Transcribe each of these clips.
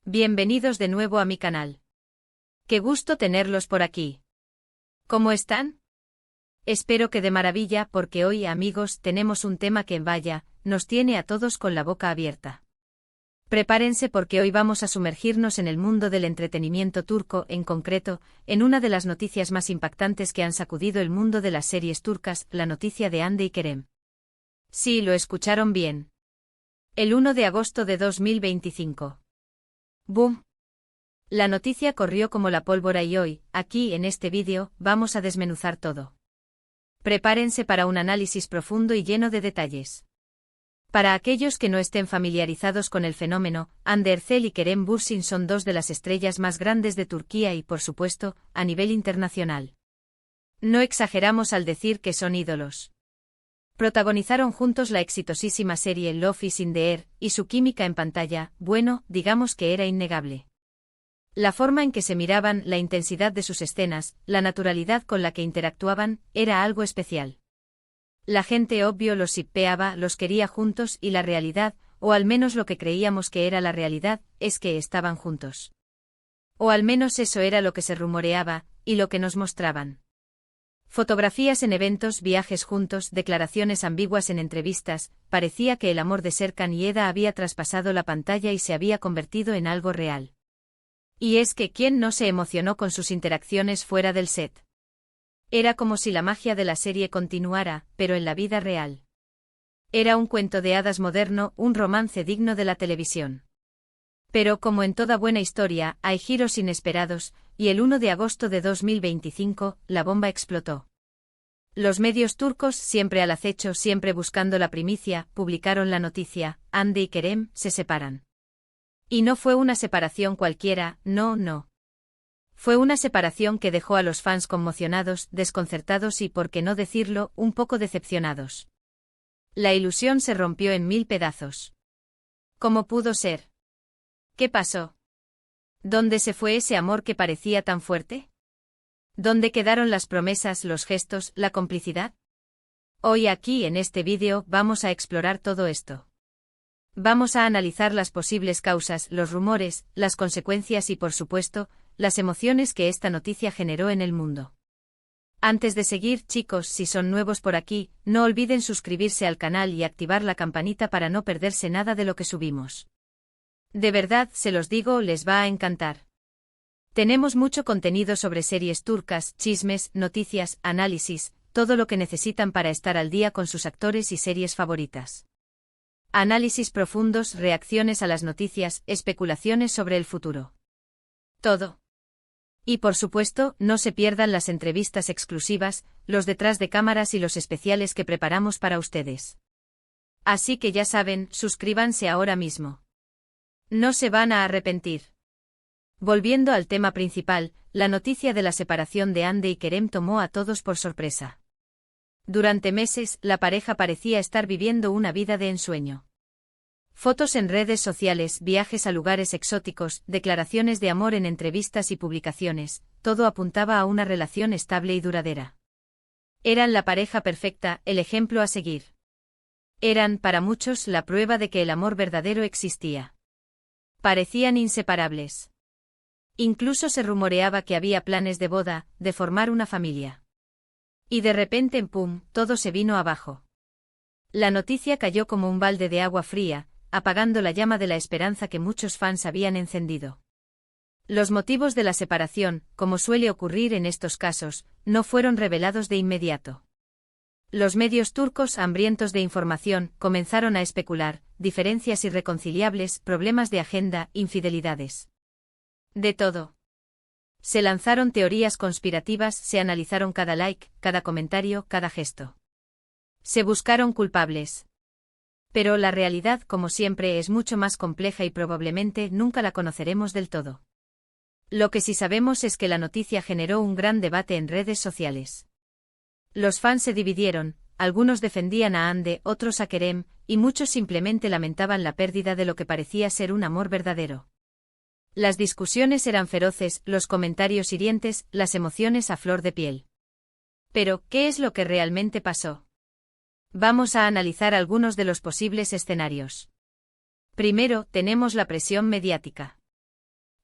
Bienvenidos de nuevo a mi canal. Qué gusto tenerlos por aquí. ¿Cómo están? Espero que de maravilla porque hoy, amigos, tenemos un tema que, vaya, nos tiene a todos con la boca abierta. Prepárense porque hoy vamos a sumergirnos en el mundo del entretenimiento turco, en concreto, en una de las noticias más impactantes que han sacudido el mundo de las series turcas, la noticia de Hande y Kerem. Sí, lo escucharon bien. El 1 de agosto de 2025. ¡Boom! La noticia corrió como la pólvora y hoy, aquí en este vídeo, vamos a desmenuzar todo. Prepárense para un análisis profundo y lleno de detalles. Para aquellos que no estén familiarizados con el fenómeno, Hande Erçel y Kerem Bürsin son dos de las estrellas más grandes de Turquía y, por supuesto, a nivel internacional. No exageramos al decir que son ídolos. Protagonizaron juntos la exitosísima serie Love is in the Air, y su química en pantalla, bueno, digamos que era innegable. La forma en que se miraban, la intensidad de sus escenas, la naturalidad con la que interactuaban, era algo especial. La gente obvio los shippeaba, los quería juntos y la realidad, o al menos lo que creíamos que era la realidad, es que estaban juntos. O al menos eso era lo que se rumoreaba, y lo que nos mostraban. Fotografías en eventos, viajes juntos, declaraciones ambiguas en entrevistas, parecía que el amor de Serkan y Eda había traspasado la pantalla y se había convertido en algo real. Y es que ¿quién no se emocionó con sus interacciones fuera del set? Era como si la magia de la serie continuara, pero en la vida real. Era un cuento de hadas moderno, un romance digno de la televisión. Pero como en toda buena historia, hay giros inesperados, y el 1 de agosto de 2025, la bomba explotó. Los medios turcos, siempre al acecho, siempre buscando la primicia, publicaron la noticia: Hande y Kerem se separan. Y no fue una separación cualquiera, no. Fue una separación que dejó a los fans conmocionados, desconcertados y, por qué no decirlo, un poco decepcionados. La ilusión se rompió en 1000 pedazos. ¿Cómo pudo ser? ¿Qué pasó? ¿Dónde se fue ese amor que parecía tan fuerte? ¿Dónde quedaron las promesas, los gestos, la complicidad? Hoy aquí en este vídeo vamos a explorar todo esto. Vamos a analizar las posibles causas, los rumores, las consecuencias y, por supuesto, las emociones que esta noticia generó en el mundo. Antes de seguir, chicos, si son nuevos por aquí, no olviden suscribirse al canal y activar la campanita para no perderse nada de lo que subimos. De verdad, se los digo, les va a encantar. Tenemos mucho contenido sobre series turcas, chismes, noticias, análisis, todo lo que necesitan para estar al día con sus actores y series favoritas. Análisis profundos, reacciones a las noticias, especulaciones sobre el futuro. Todo. Y por supuesto, no se pierdan las entrevistas exclusivas, los detrás de cámaras y los especiales que preparamos para ustedes. Así que ya saben, suscríbanse ahora mismo. No se van a arrepentir. Volviendo al tema principal, la noticia de la separación de Hande y Kerem tomó a todos por sorpresa. Durante meses, la pareja parecía estar viviendo una vida de ensueño. Fotos en redes sociales, viajes a lugares exóticos, declaraciones de amor en entrevistas y publicaciones, todo apuntaba a una relación estable y duradera. Eran la pareja perfecta, el ejemplo a seguir. Eran, para muchos, la prueba de que el amor verdadero existía. Parecían inseparables. Incluso se rumoreaba que había planes de boda, de formar una familia. Y de repente, ¡pum!, todo se vino abajo. La noticia cayó como un balde de agua fría, apagando la llama de la esperanza que muchos fans habían encendido. Los motivos de la separación, como suele ocurrir en estos casos, no fueron revelados de inmediato. Los medios turcos, hambrientos de información, comenzaron a especular: diferencias irreconciliables, problemas de agenda, infidelidades. De todo. Se lanzaron teorías conspirativas, se analizaron cada like, cada comentario, cada gesto. Se buscaron culpables. Pero la realidad, como siempre, es mucho más compleja y probablemente nunca la conoceremos del todo. Lo que sí sabemos es que la noticia generó un gran debate en redes sociales. Los fans se dividieron, algunos defendían a Hande, otros a Kerem, y muchos simplemente lamentaban la pérdida de lo que parecía ser un amor verdadero. Las discusiones eran feroces, los comentarios hirientes, las emociones a flor de piel. Pero, ¿qué es lo que realmente pasó? Vamos a analizar algunos de los posibles escenarios. Primero, tenemos la presión mediática.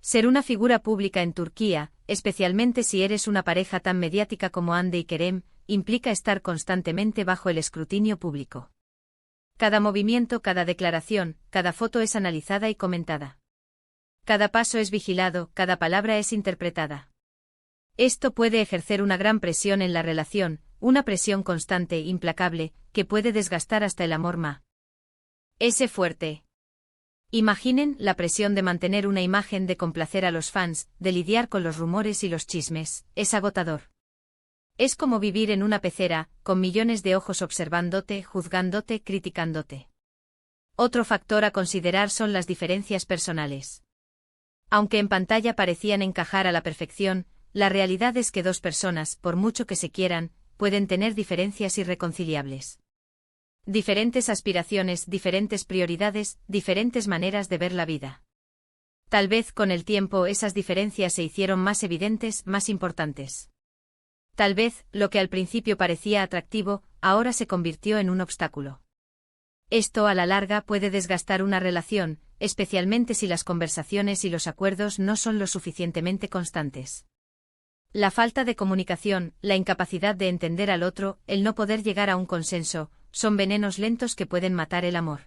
Ser una figura pública en Turquía, especialmente si eres una pareja tan mediática como Hande y Kerem, implica estar constantemente bajo el escrutinio público. Cada movimiento, cada declaración, cada foto es analizada y comentada. Cada paso es vigilado, cada palabra es interpretada. Esto puede ejercer una gran presión en la relación, una presión constante, implacable, que puede desgastar hasta el amor más. Ese fuerte. Imaginen la presión de mantener una imagen, de complacer a los fans, de lidiar con los rumores y los chismes, es agotador. Es como vivir en una pecera, con millones de ojos observándote, juzgándote, criticándote. Otro factor a considerar son las diferencias personales. Aunque en pantalla parecían encajar a la perfección, la realidad es que dos personas, por mucho que se quieran, pueden tener diferencias irreconciliables. Diferentes aspiraciones, diferentes prioridades, diferentes maneras de ver la vida. Tal vez con el tiempo esas diferencias se hicieron más evidentes, más importantes. Tal vez, lo que al principio parecía atractivo, ahora se convirtió en un obstáculo. Esto a la larga puede desgastar una relación, especialmente si las conversaciones y los acuerdos no son lo suficientemente constantes. La falta de comunicación, la incapacidad de entender al otro, el no poder llegar a un consenso, son venenos lentos que pueden matar el amor.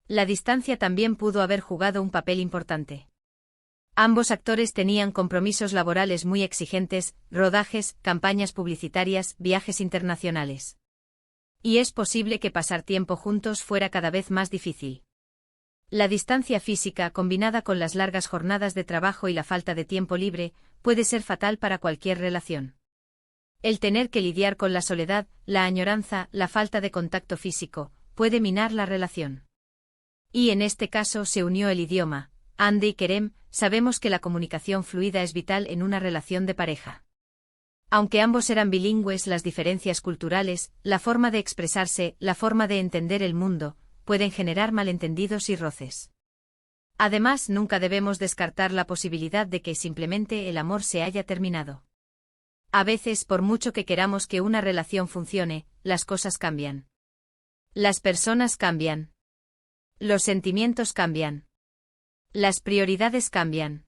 La distancia también pudo haber jugado un papel importante. Ambos actores tenían compromisos laborales muy exigentes, rodajes, campañas publicitarias, viajes internacionales. Y es posible que pasar tiempo juntos fuera cada vez más difícil. La distancia física, combinada con las largas jornadas de trabajo y la falta de tiempo libre, puede ser fatal para cualquier relación. El tener que lidiar con la soledad, la añoranza, la falta de contacto físico, puede minar la relación. Y en este caso se unió el idioma. Hande y Kerem, sabemos que la comunicación fluida es vital en una relación de pareja. Aunque ambos eran bilingües, las diferencias culturales, la forma de expresarse, la forma de entender el mundo, pueden generar malentendidos y roces. Además, nunca debemos descartar la posibilidad de que simplemente el amor se haya terminado. A veces, por mucho que queramos que una relación funcione, las cosas cambian. Las personas cambian. Los sentimientos cambian. Las prioridades cambian.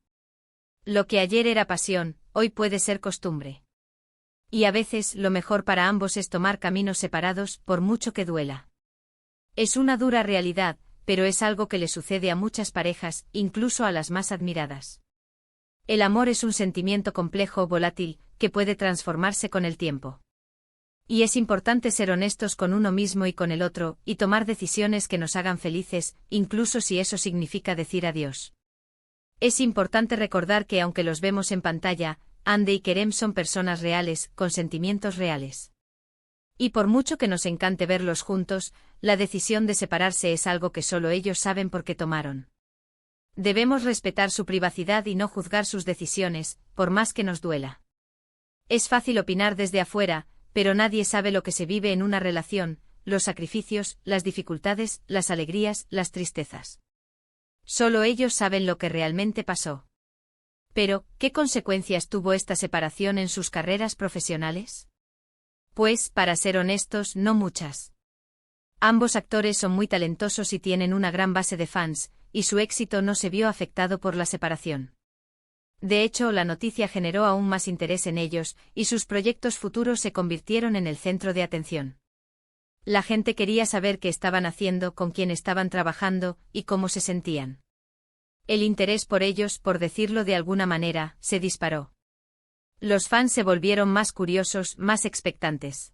Lo que ayer era pasión, hoy puede ser costumbre. Y a veces lo mejor para ambos es tomar caminos separados, por mucho que duela. Es una dura realidad, pero es algo que le sucede a muchas parejas, incluso a las más admiradas. El amor es un sentimiento complejo, volátil, que puede transformarse con el tiempo. Y es importante ser honestos con uno mismo y con el otro, y tomar decisiones que nos hagan felices, incluso si eso significa decir adiós. Es importante recordar que aunque los vemos en pantalla, Hande y Kerem son personas reales, con sentimientos reales. Y por mucho que nos encante verlos juntos, la decisión de separarse es algo que solo ellos saben por qué tomaron. Debemos respetar su privacidad y no juzgar sus decisiones, por más que nos duela. Es fácil opinar desde afuera, pero nadie sabe lo que se vive en una relación, los sacrificios, las dificultades, las alegrías, las tristezas. Solo ellos saben lo que realmente pasó. Pero, ¿qué consecuencias tuvo esta separación en sus carreras profesionales? Pues, para ser honestos, no muchas. Ambos actores son muy talentosos y tienen una gran base de fans, y su éxito no se vio afectado por la separación. De hecho, la noticia generó aún más interés en ellos, y sus proyectos futuros se convirtieron en el centro de atención. La gente quería saber qué estaban haciendo, con quién estaban trabajando, y cómo se sentían. El interés por ellos, por decirlo de alguna manera, se disparó. Los fans se volvieron más curiosos, más expectantes.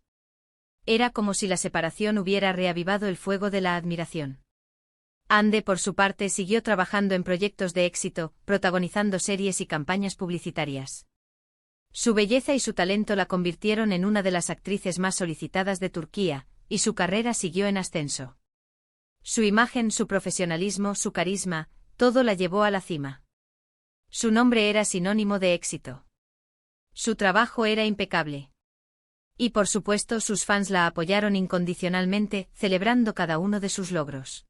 Era como si la separación hubiera reavivado el fuego de la admiración. Hande, por su parte, siguió trabajando en proyectos de éxito, protagonizando series y campañas publicitarias. Su belleza y su talento la convirtieron en una de las actrices más solicitadas de Turquía, y su carrera siguió en ascenso. Su imagen, su profesionalismo, su carisma, todo la llevó a la cima. Su nombre era sinónimo de éxito. Su trabajo era impecable. Y por supuesto sus fans la apoyaron incondicionalmente, celebrando cada uno de sus logros.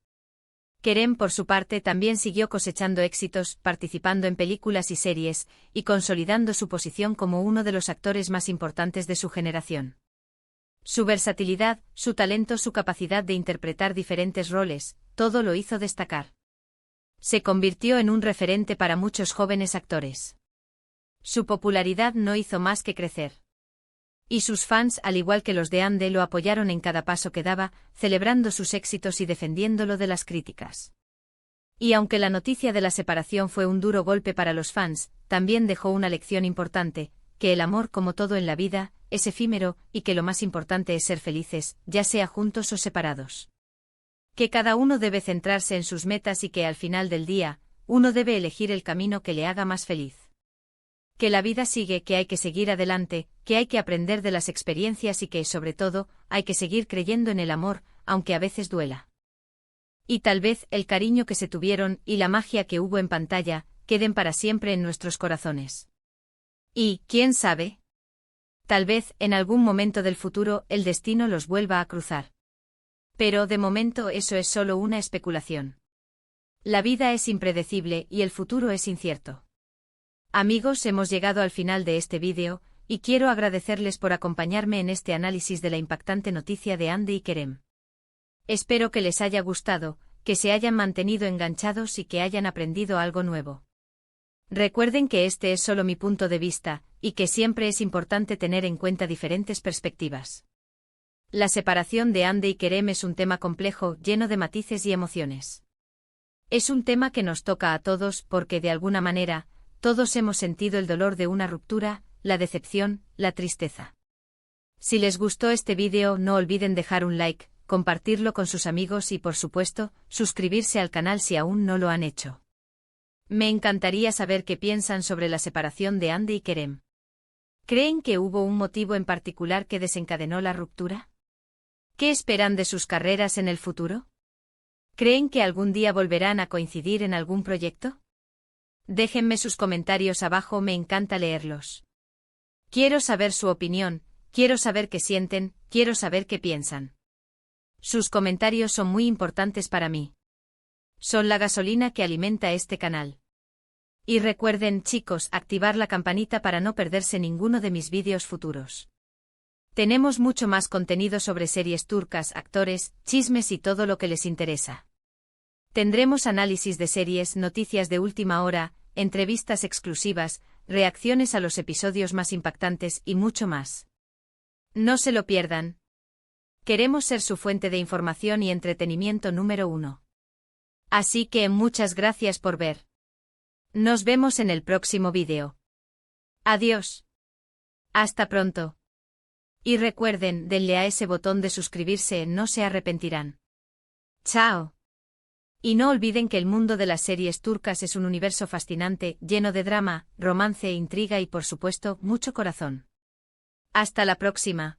Kerem, por su parte, también siguió cosechando éxitos, participando en películas y series, y consolidando su posición como uno de los actores más importantes de su generación. Su versatilidad, su talento, su capacidad de interpretar diferentes roles, todo lo hizo destacar. Se convirtió en un referente para muchos jóvenes actores. Su popularidad no hizo más que crecer. Y sus fans, al igual que los de Ande, lo apoyaron en cada paso que daba, celebrando sus éxitos y defendiéndolo de las críticas. Y aunque la noticia de la separación fue un duro golpe para los fans, también dejó una lección importante, que el amor, como todo en la vida, es efímero, y que lo más importante es ser felices, ya sea juntos o separados. Que cada uno debe centrarse en sus metas y que al final del día, uno debe elegir el camino que le haga más feliz. Que la vida sigue, que hay que seguir adelante, que hay que aprender de las experiencias y que, sobre todo, hay que seguir creyendo en el amor, aunque a veces duela. Y tal vez el cariño que se tuvieron y la magia que hubo en pantalla queden para siempre en nuestros corazones. Y, ¿quién sabe? Tal vez, en algún momento del futuro, el destino los vuelva a cruzar. Pero, de momento, eso es solo una especulación. La vida es impredecible y el futuro es incierto. Amigos, hemos llegado al final de este vídeo, y quiero agradecerles por acompañarme en este análisis de la impactante noticia de Ande y Kerem. Espero que les haya gustado, que se hayan mantenido enganchados y que hayan aprendido algo nuevo. Recuerden que este es solo mi punto de vista, y que siempre es importante tener en cuenta diferentes perspectivas. La separación de Ande y Kerem es un tema complejo, lleno de matices y emociones. Es un tema que nos toca a todos porque, de alguna manera, todos hemos sentido el dolor de una ruptura, la decepción, la tristeza. Si les gustó este vídeo, no olviden dejar un like, compartirlo con sus amigos y, por supuesto, suscribirse al canal si aún no lo han hecho. Me encantaría saber qué piensan sobre la separación de Ande y Kerem. ¿Creen que hubo un motivo en particular que desencadenó la ruptura? ¿Qué esperan de sus carreras en el futuro? ¿Creen que algún día volverán a coincidir en algún proyecto? Déjenme sus comentarios abajo, me encanta leerlos. Quiero saber su opinión, quiero saber qué sienten, quiero saber qué piensan. Sus comentarios son muy importantes para mí. Son la gasolina que alimenta este canal. Y recuerden, chicos, activar la campanita para no perderse ninguno de mis vídeos futuros. Tenemos mucho más contenido sobre series turcas, actores, chismes y todo lo que les interesa. Tendremos análisis de series, noticias de última hora, entrevistas exclusivas, reacciones a los episodios más impactantes y mucho más. No se lo pierdan. Queremos ser su fuente de información y entretenimiento número 1. Así que muchas gracias por ver. Nos vemos en el próximo vídeo. Adiós. Hasta pronto. Y recuerden, denle a ese botón de suscribirse, no se arrepentirán. Chao. Y no olviden que el mundo de las series turcas es un universo fascinante, lleno de drama, romance, intriga y, por supuesto, mucho corazón. Hasta la próxima.